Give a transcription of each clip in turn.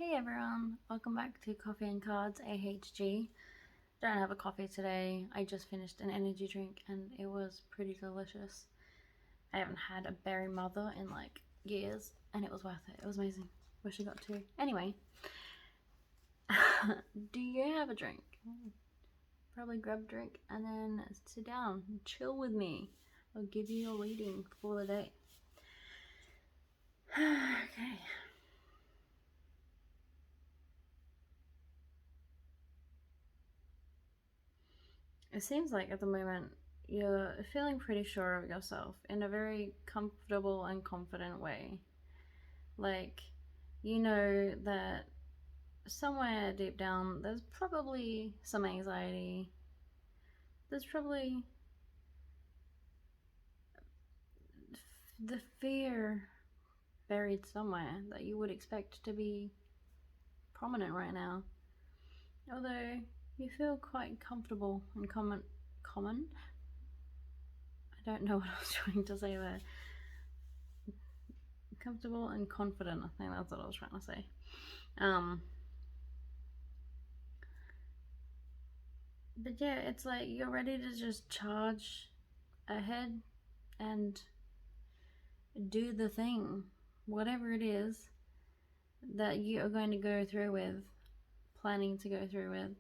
Hey everyone, welcome back to Coffee and Cards AHG. Don't have a coffee today. I just finished an energy drink and it was pretty delicious. I haven't had a berry mother in like years and it was worth it. It was amazing. Wish I got two. Anyway, do you have a drink? Probably grab a drink and then sit down and chill with me. I'll give you a reading for the day. Okay. It seems like at the moment you're feeling pretty sure of yourself in a very comfortable and confident way. Like, you know that somewhere deep down there's probably some anxiety. There's probably the fear buried somewhere that you would expect to be prominent right now. Although you feel quite comfortable and common. I don't know what I was trying to say there. Comfortable and confident, I think that's what I was trying to say. But yeah, it's like you're ready to just charge ahead and do the thing, whatever it is that you are going to go through with, planning to go through with.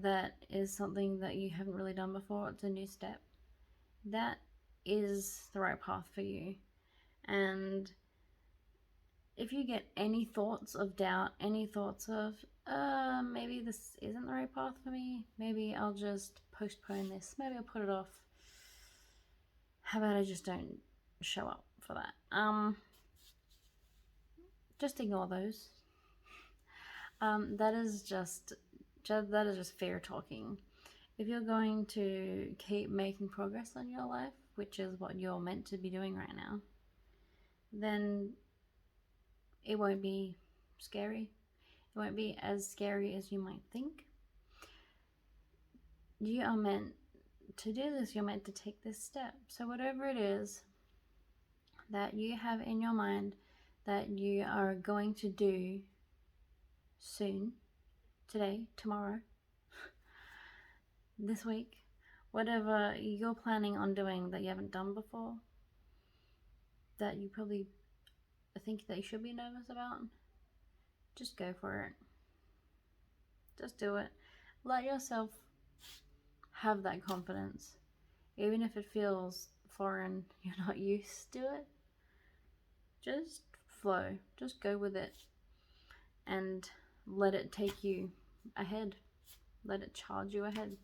That is something that you haven't really done before. It's a new step. That is the right path for you. And if you get any thoughts of doubt, any thoughts of, maybe this isn't the right path for me, maybe I'll just postpone this, maybe I'll put it off, how about I just don't show up for that? Just ignore those. That is just fear talking. If you're going to keep making progress on your life, which is what you're meant to be doing right now, then it won't be scary. It won't be as scary as you might think. You are meant to do this. You're meant to take this step. So whatever it is that you have in your mind that you are going to do soon, today, tomorrow, this week, whatever you're planning on doing that you haven't done before, that you probably think that you should be nervous about, just go for it. Just do it. Let yourself have that confidence. Even if it feels foreign, you're not used to it, just flow. Just go with it and let it take you ahead. Let it charge you ahead.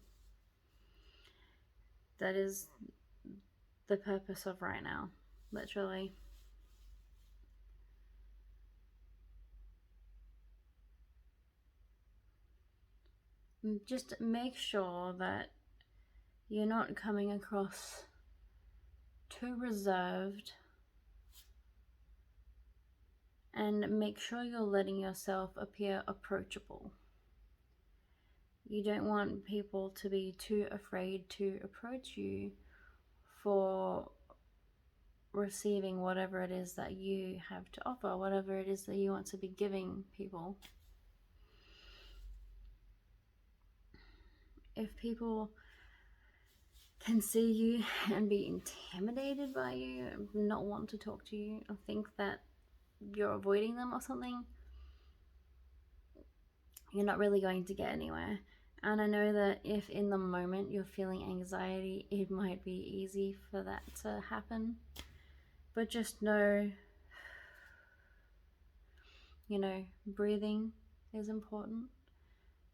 That is the purpose of right now, literally. Just make sure that you're not coming across too reserved, and make sure you're letting yourself appear approachable. You don't want people to be too afraid to approach you for receiving whatever it is that you have to offer, whatever it is that you want to be giving people. If people can see you and be intimidated by you, not want to talk to you, or think that you're avoiding them or something, you're not really going to get anywhere. And I know that if in the moment you're feeling anxiety, it might be easy for that to happen. But just know, breathing is important.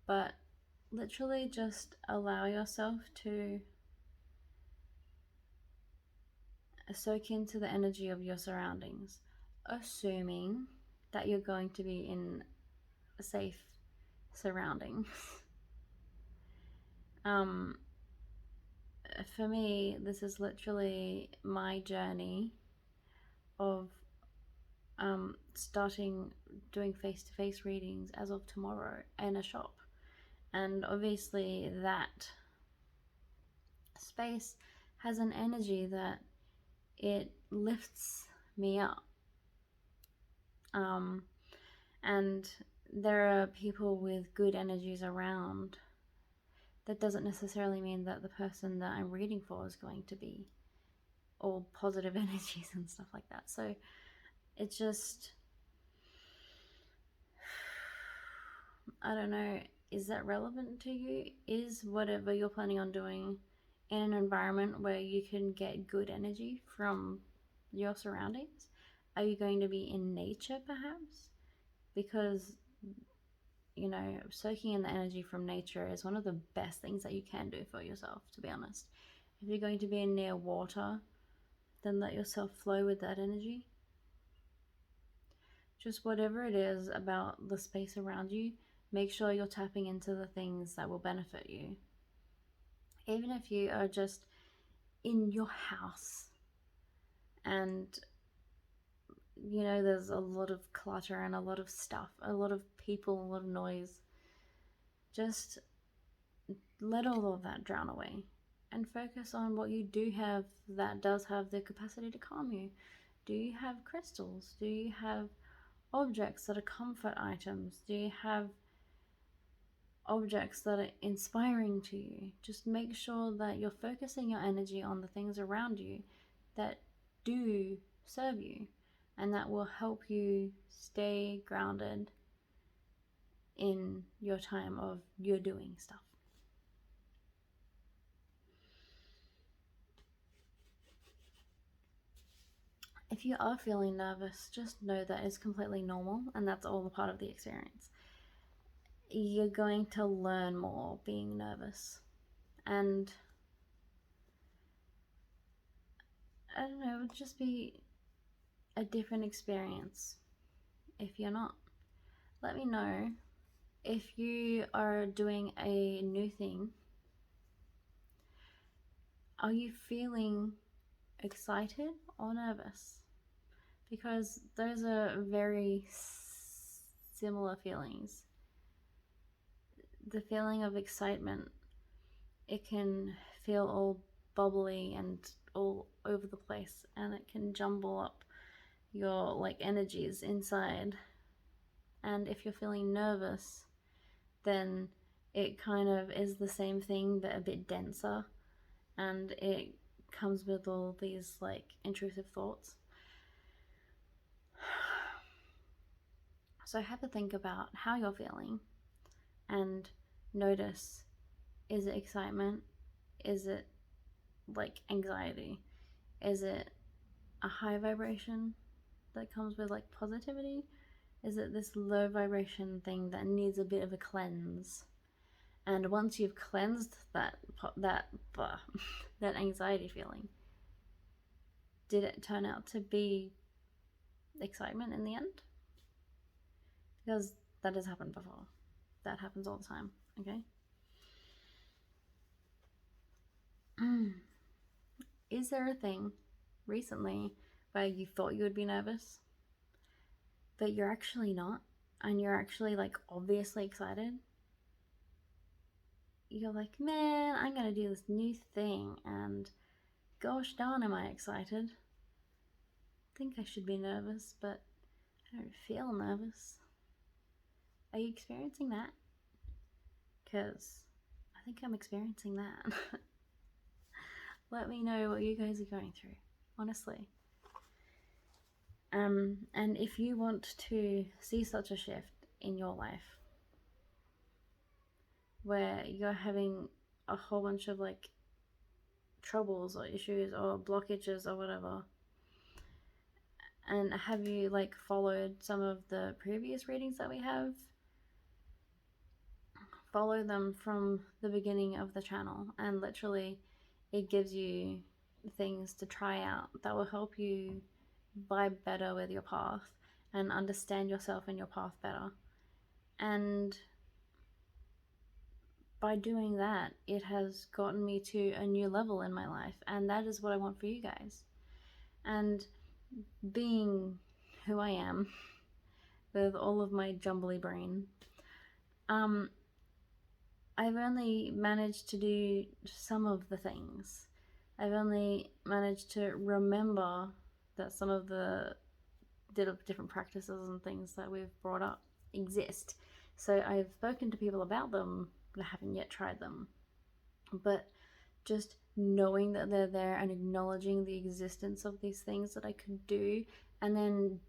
But literally just allow yourself to soak into the energy of your surroundings, assuming that you're going to be in safe surroundings. For me, this is literally my journey of starting doing face-to-face readings as of tomorrow in a shop. And obviously that space has an energy that it lifts me up. and there are people with good energies around, that doesn't necessarily mean that the person that I'm reading for is going to be all positive energies and stuff like that. So it's just, I don't know, is that relevant to you? Is whatever you're planning on doing in an environment where you can get good energy from your surroundings? Are you going to be in nature perhaps? Because, you know, soaking in the energy from nature is one of the best things that you can do for yourself, to be honest. If you're going to be near water, then let yourself flow with that energy. Just whatever it is about the space around you, make sure you're tapping into the things that will benefit you. Even if you are just in your house and, you know, there's a lot of clutter and a lot of stuff, a lot of people, a lot of noise, just let all of that drown away and focus on what you do have that does have the capacity to calm you. Do you have crystals? Do you have objects that are comfort items? Do you have objects that are inspiring to you? Just make sure that you're focusing your energy on the things around you that do serve you and that will help you stay grounded in your time of you're doing stuff. If you are feeling nervous, just know that it's completely normal and that's all a part of the experience. You're going to learn more being nervous, and I don't know, it would just be a different experience if you're not. Let me know if you are doing a new thing. Are you feeling excited or nervous? Because those are very similar feelings. The feeling of excitement, it can feel all bubbly and all over the place, and it can jumble up your like energies inside. And if you're feeling nervous, then it kind of is the same thing but a bit denser, and it comes with all these like intrusive thoughts. So have a think about how you're feeling and notice, is it excitement? Is it like anxiety? Is it a high vibration that comes with like positivity? Is it this low vibration thing that needs a bit of a cleanse? And once you've cleansed that that anxiety feeling, did it turn out to be excitement in the end? Because that has happened before. That happens all the time, okay? Is there a thing recently where you thought you would be nervous, but you're actually not, and you're actually like obviously excited? You're like, man, I'm gonna do this new thing, and gosh darn am I excited. I think I should be nervous, but I don't feel nervous. Are you experiencing that? Because I think I'm experiencing that. Let me know what you guys are going through, honestly. And if you want to see such a shift in your life where you're having a whole bunch of like troubles or issues or blockages or whatever, and have you like followed some of the previous readings that we have, follow them from the beginning of the channel, and literally it gives you things to try out that will help you vibe better with your path and understand yourself and your path better. And by doing that, it has gotten me to a new level in my life, and that is what I want for you guys. And being who I am with all of my jumbly brain, I've only managed to do some of the things. I've only managed to remember that some of the different practices and things that we've brought up. exist. So I've spoken to people about them, but I haven't yet tried them. But just knowing that they're there and acknowledging the existence of these things that I could do, and then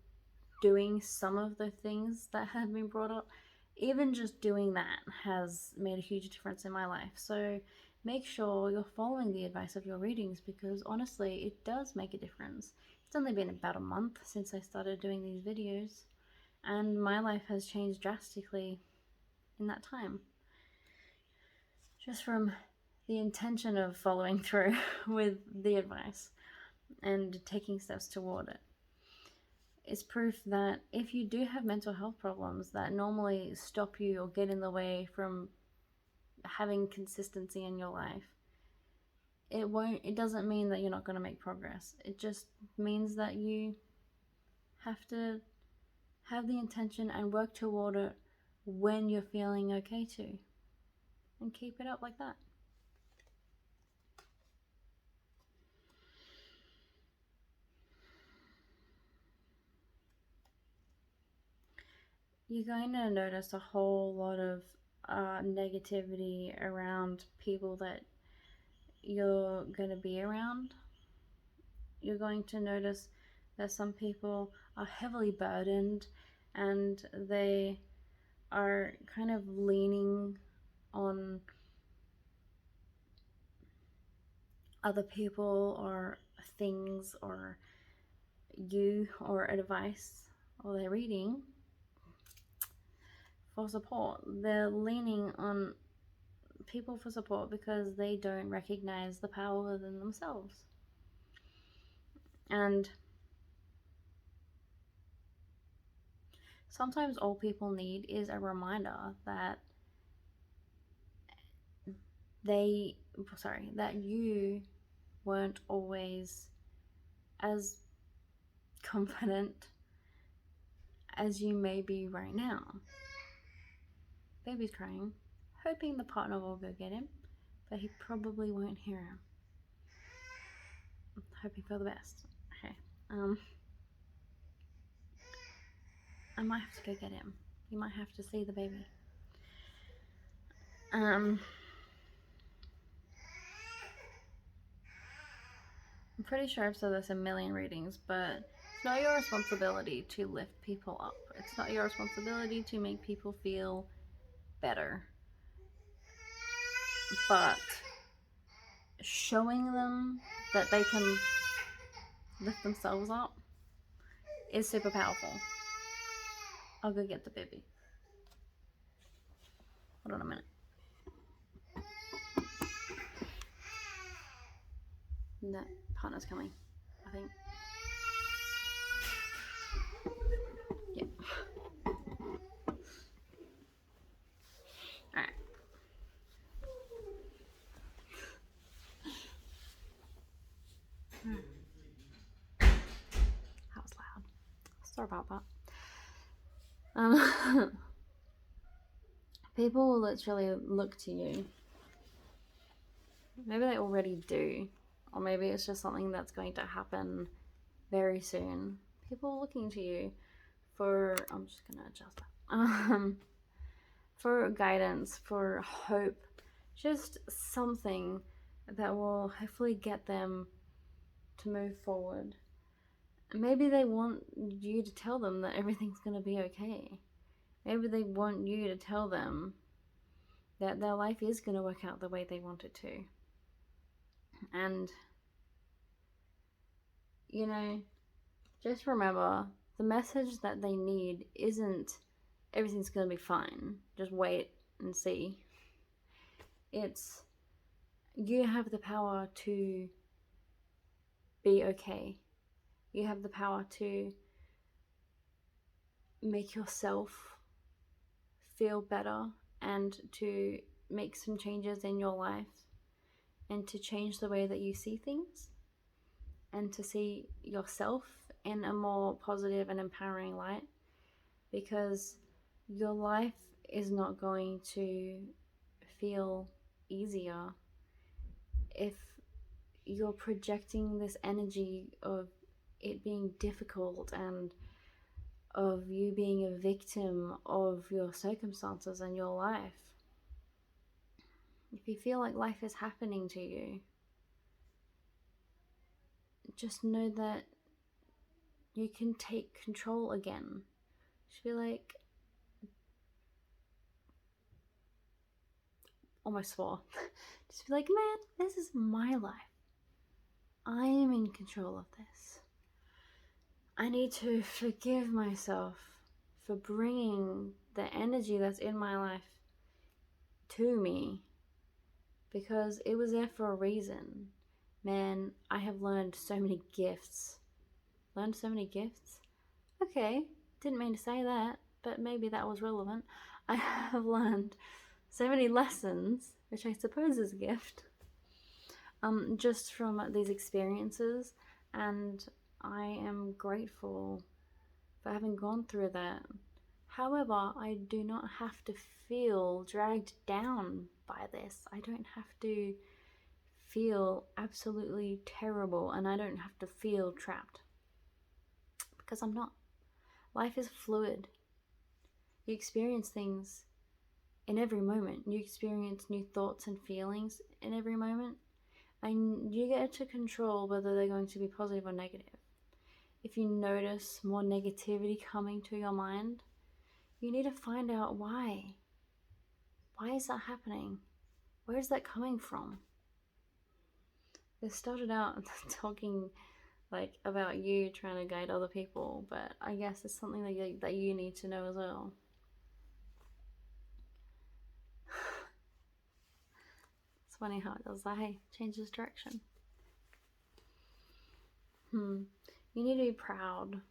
doing some of the things that have been brought up, even just doing that has made a huge difference in my life. So make sure you're following the advice of your readings, because honestly, it does make a difference. It's only been about a month since I started doing these videos, and my life has changed drastically in that time. Just from the intention of following through with the advice and taking steps toward it. It's proof that if you do have mental health problems that normally stop you or get in the way from having consistency in your life, it doesn't mean that you're not going to make progress. It just means that you have to have the intention and work toward it when you're feeling okay to, and keep it up like that. You're going to notice a whole lot of negativity around people that you're going to be around. You're going to notice that some people are heavily burdened and they are kind of leaning on other people or things or you or advice or their reading for support. They're leaning on people for support because they don't recognize the power within themselves. And sometimes all people need is a reminder that that you weren't always as confident as you may be right now. Baby's crying, hoping the partner will go get him, but he probably won't hear him. Hoping for the best. Okay. I might have to go get him. You might have to see the baby. I'm pretty sure I've said this a million readings, but it's not your responsibility to lift people up. It's not your responsibility to make people feel better. But showing them that they can lift themselves up is super powerful. I'll go get the baby. Hold on a minute. That partner's coming, I think. Yep. Alright. That was loud. Sorry about that. People will literally look to you. Maybe they already do, or maybe it's just something that's going to happen very soon. People looking to you for, I'm just gonna adjust that, for guidance, for hope, just something that will hopefully get them to move forward. Maybe they want you to tell them that everything's gonna be okay. Maybe they want you to tell them that their life is gonna work out the way they want it to. And, you know, just remember, the message that they need isn't everything's going to be fine, just wait and see. It's, you have the power to be okay. You have the power to make yourself feel better and to make some changes in your life and to change the way that you see things and to see yourself in a more positive and empowering light, because your life is not going to feel easier if you're projecting this energy of it being difficult and of you being a victim of your circumstances and your life. If you feel like life is happening to you, just know that you can take control again. Just be like, almost swore. Just be like, man, this is my life. I am in control of this. I need to forgive myself for bringing the energy that's in my life to me, because it was there for a reason. Man, I have learned so many gifts. Learned so many gifts? Okay, didn't mean to say that, but maybe that was relevant. I have learned so many lessons, which I suppose is a gift, just from these experiences, and I am grateful for having gone through that. However, I do not have to feel dragged down by this. I don't have to feel absolutely terrible, and I don't have to feel trapped, because I'm not. Life is fluid. You experience things in every moment. You experience new thoughts and feelings in every moment, and you get to control whether they're going to be positive or negative. If you notice more negativity coming to your mind, you need to find out why. Why is that happening? Where is that coming from? They started out talking like about you trying to guide other people, but I guess it's something that you need to know as well. It's funny how it does that. Hey, changes direction. You need to be proud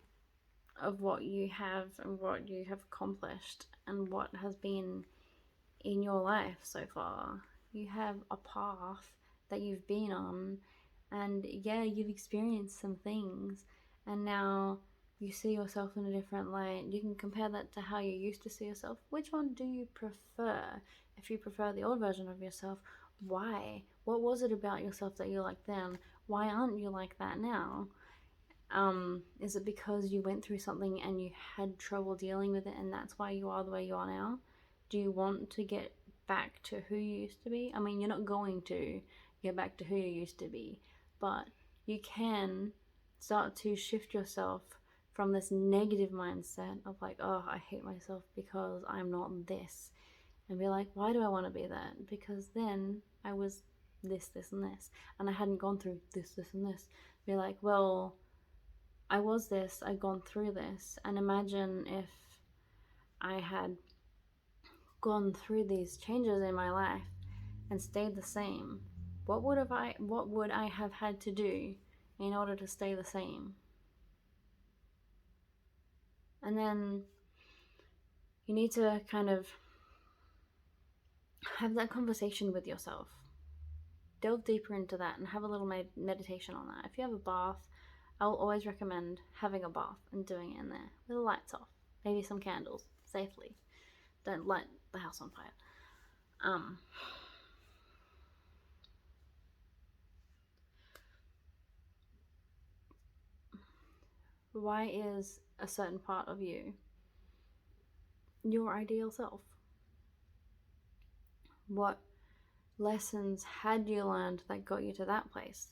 of what you have and what you have accomplished and what has been in your life so far. You have a path that you've been on, and yeah, you've experienced some things, and now you see yourself in a different light. You can compare that to how you used to see yourself. Which one do you prefer? If you prefer the old version of yourself, why? What was it about yourself that you liked then? Why aren't you like that now? Is it because you went through something and you had trouble dealing with it, and that's why you are the way you are now? Do you want to get back to who you used to be? I mean, you're not going to get back to who you used to be, but you can start to shift yourself from this negative mindset of like, oh, I hate myself because I'm not this, and be like, why do I want to be that? Because then I was this, this, and this, and I hadn't gone through this, this, and this. Be like, well, I was this, I've gone through this, and imagine if I had gone through these changes in my life and stayed the same. What would I have had to do in order to stay the same? And then you need to kind of have that conversation with yourself. Delve deeper into that and have a little meditation on that. If you have a bath, I will always recommend having a bath and doing it in there with the lights off, maybe some candles, safely. Don't light the house on fire. Why is a certain part of you your ideal self? What lessons had you learned that got you to that place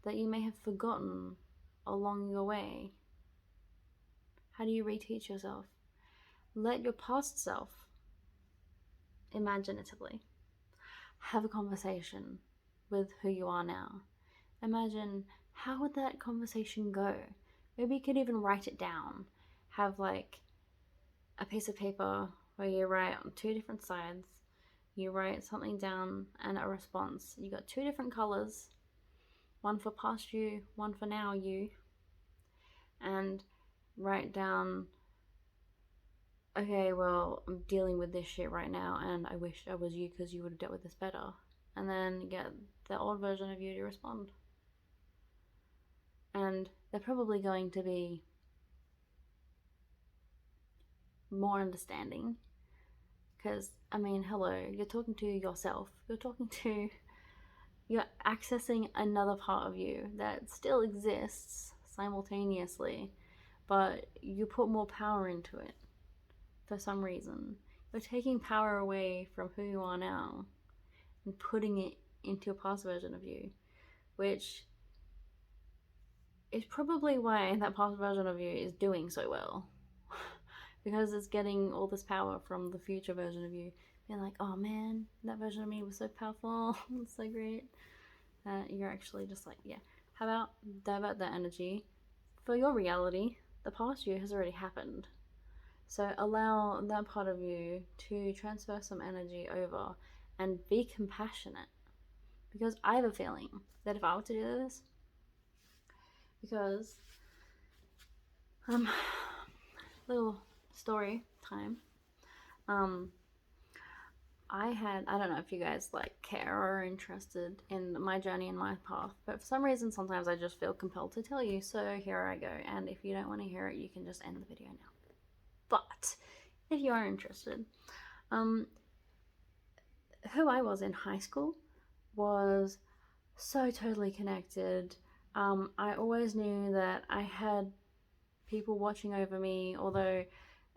that you may have forgotten along your way? How do you reteach yourself? Let your past self, imaginatively, have a conversation with who you are now. Imagine, how would that conversation go? Maybe you could even write it down. Have like a piece of paper where you write on two different sides. You write something down and a response. You got two different colors, one for past you, one for now you, and write down, okay, well, I'm dealing with this shit right now, and I wish I was you because you would have dealt with this better. And then get the old version of you to respond. And they're probably going to be more understanding, because, I mean, hello, you're talking to yourself. You're accessing another part of you that still exists simultaneously, but you put more power into it for some reason. You're taking power away from who you are now and putting it into a past version of you, which is probably why that past version of you is doing so well. Because it's getting all this power from the future version of you. Being like, oh man, that version of me was so powerful, it's so great. You're actually just like, yeah, how about divert that energy for your reality? The past you has already happened. So allow that part of you to transfer some energy over and be compassionate. Because I have a feeling that if I were to do this, because little story time. I don't know if you guys like care or are interested in my journey and my path, but for some reason sometimes I just feel compelled to tell you, so here I go. And if you don't want to hear it, you can just end the video now. But if you are interested, who I was in high school was so totally connected. I always knew that I had people watching over me, although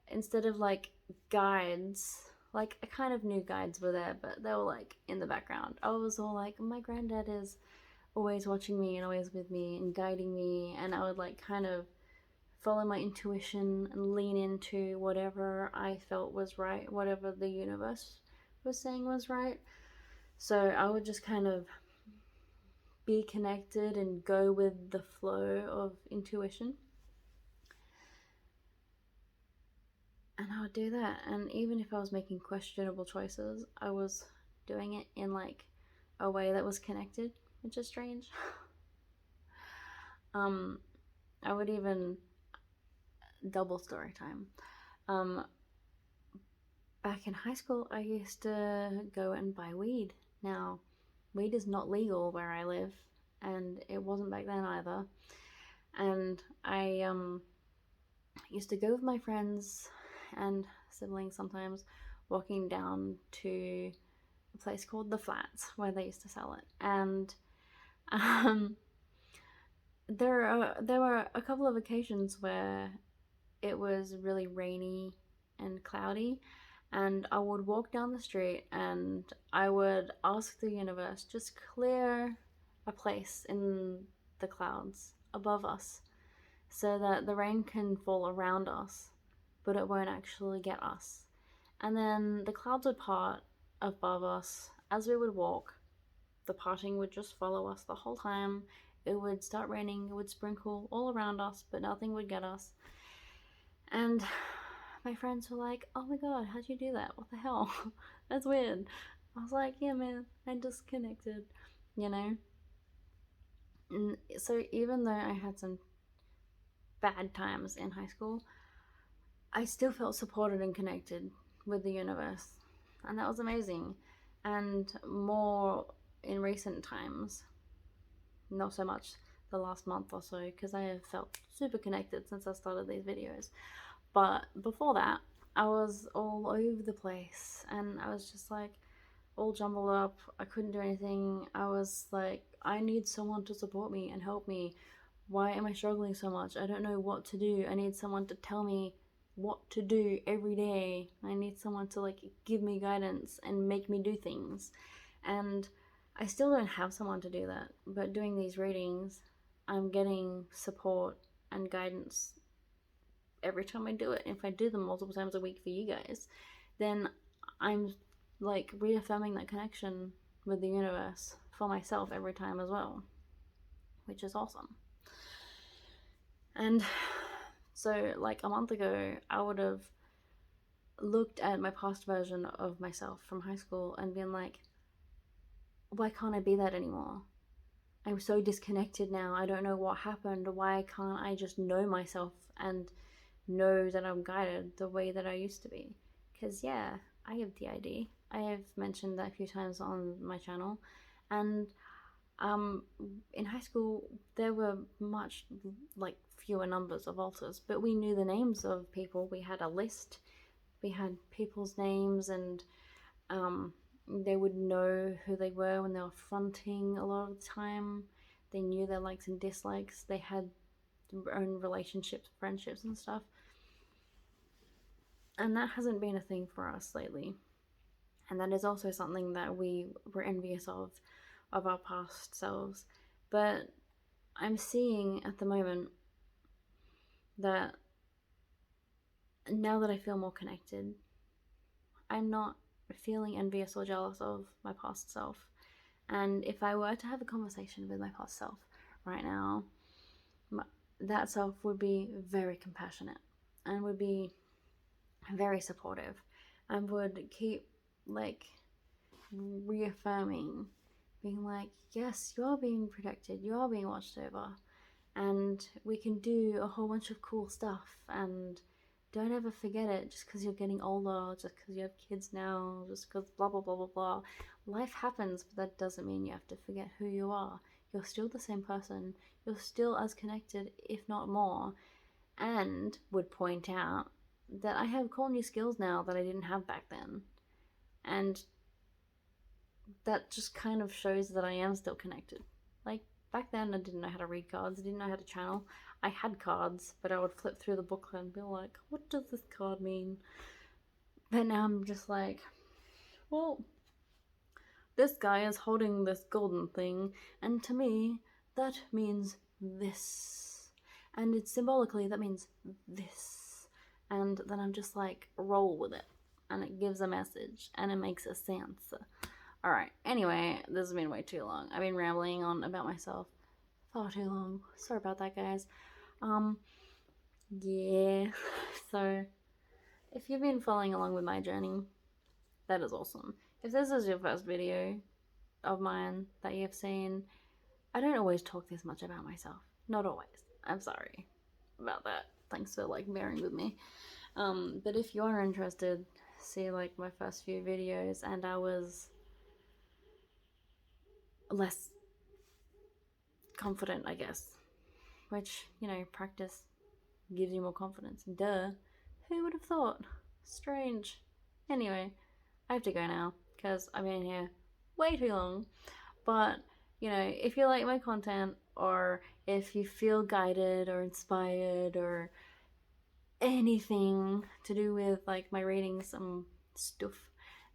instead of like guides, like I kind of knew guides were there, but they were like in the background. I was all like, my granddad is always watching me and always with me and guiding me, and I would like kind of follow my intuition and lean into whatever I felt was right, whatever the universe was saying was right. So I would just kind of be connected and go with the flow of intuition. And I would do that. And even if I was making questionable choices, I was doing it in like a way that was connected, which is strange. I would even double story time. Back in high school, I used to go and buy weed. Now, weed is not legal where I live, and it wasn't back then either. And I used to go with my friends and siblings sometimes, walking down to a place called the Flats where they used to sell it. And there were a couple of occasions where it was really rainy and cloudy, and I would walk down the street and I would ask the universe, just clear a place in the clouds above us so that the rain can fall around us, but it won't actually get us. And then the clouds would part above us as we would walk. The parting would just follow us the whole time. It would start raining, it would sprinkle all around us, but nothing would get us. And my friends were like, oh my god, how'd you do that? What the hell? That's weird. I was like, yeah man, I disconnected, you know? And so even though I had some bad times in high school, I still felt supported and connected with the universe. And that was amazing. And more in recent times, not so much the last month or so, because I have felt super connected since I started these videos. But before that, I was all over the place and I was just like all jumbled up. I couldn't do anything. I was like, I need someone to support me and help me. Why am I struggling so much? I don't know what to do. I need someone to tell me what to do every day. I need someone to like give me guidance and make me do things. And I still don't have someone to do that, but doing these readings, I'm getting support and guidance every time I do it. If I do them multiple times a week for you guys, then I'm like reaffirming that connection with the universe for myself every time as well, which is awesome. And so like a month ago, I would have looked at my past version of myself from high school and been like, why can't I be that anymore? I'm so disconnected now. I don't know what happened. Why can't I just know myself and know that I'm guided the way that I used to be? Because yeah, I have DID. I have mentioned that a few times on my channel. And in high school, there were much like fewer numbers of alters, but we knew the names of people. We had a list. We had people's names, and they would know who they were when they were fronting a lot of the time. They knew their likes and dislikes. They had own relationships, friendships, and stuff. And that hasn't been a thing for us lately. And that is also something that we were envious of our past selves. But I'm seeing at the moment that now that I feel more connected, I'm not feeling envious or jealous of my past self. And if I were to have a conversation with my past self right now, that self would be very compassionate and would be very supportive and would keep like reaffirming, being like, yes, you are being protected, you are being watched over, and we can do a whole bunch of cool stuff, and don't ever forget it just because you're getting older, just because you have kids now, just because blah blah blah blah blah. Life happens, but that doesn't mean you have to forget who you are. You're still the same person, you're still as connected, if not more, and would point out that I have cool new skills now that I didn't have back then. And that just kind of shows that I am still connected. Like, back then I didn't know how to read cards, I didn't know how to channel. I had cards, but I would flip through the booklet and be like, what does this card mean? But now I'm just like, well, this guy is holding this golden thing, and to me, that means this. And it's symbolically, that means this. And then I'm just like, roll with it. And it gives a message, and it makes a sense. Alright, anyway, this has been way too long. I've been rambling on about myself far too long. Sorry about that, guys. Yeah. So, if you've been following along with my journey, that is awesome. If this is your first video of mine that you've seen, I don't always talk this much about myself. Not always. I'm sorry about that. Thanks for like bearing with me. But if you are interested, see like my first few videos, and I was less confident, I guess, which, you know, practice gives you more confidence. Duh. Who would have thought? Strange. Anyway, I have to go now because I've been here way too long. But, you know, if you like my content, or if you feel guided or inspired or anything to do with like my readings and stuff,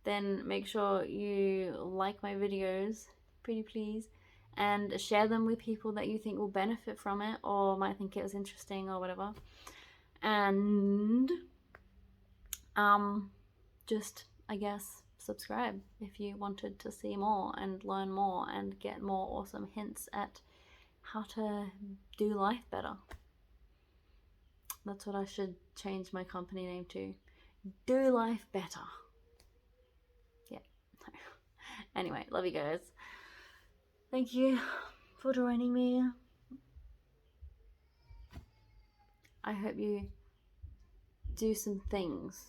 then make sure you like my videos, pretty please, and share them with people that you think will benefit from it or might think it was interesting or whatever. And just, I guess, subscribe if you wanted to see more and learn more and get more awesome hints at how to do life better. That's what I should change my company name to. Do life better. Yeah. Anyway, love you guys. Thank you for joining me. I hope you do some things.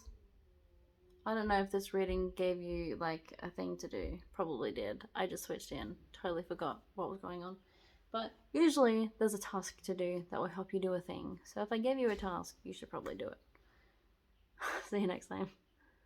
I don't know if this reading gave you like a thing to do. Probably did. I just switched in. Totally forgot what was going on. But usually there's a task to do that will help you do a thing. So if I gave you a task, you should probably do it. See you next time.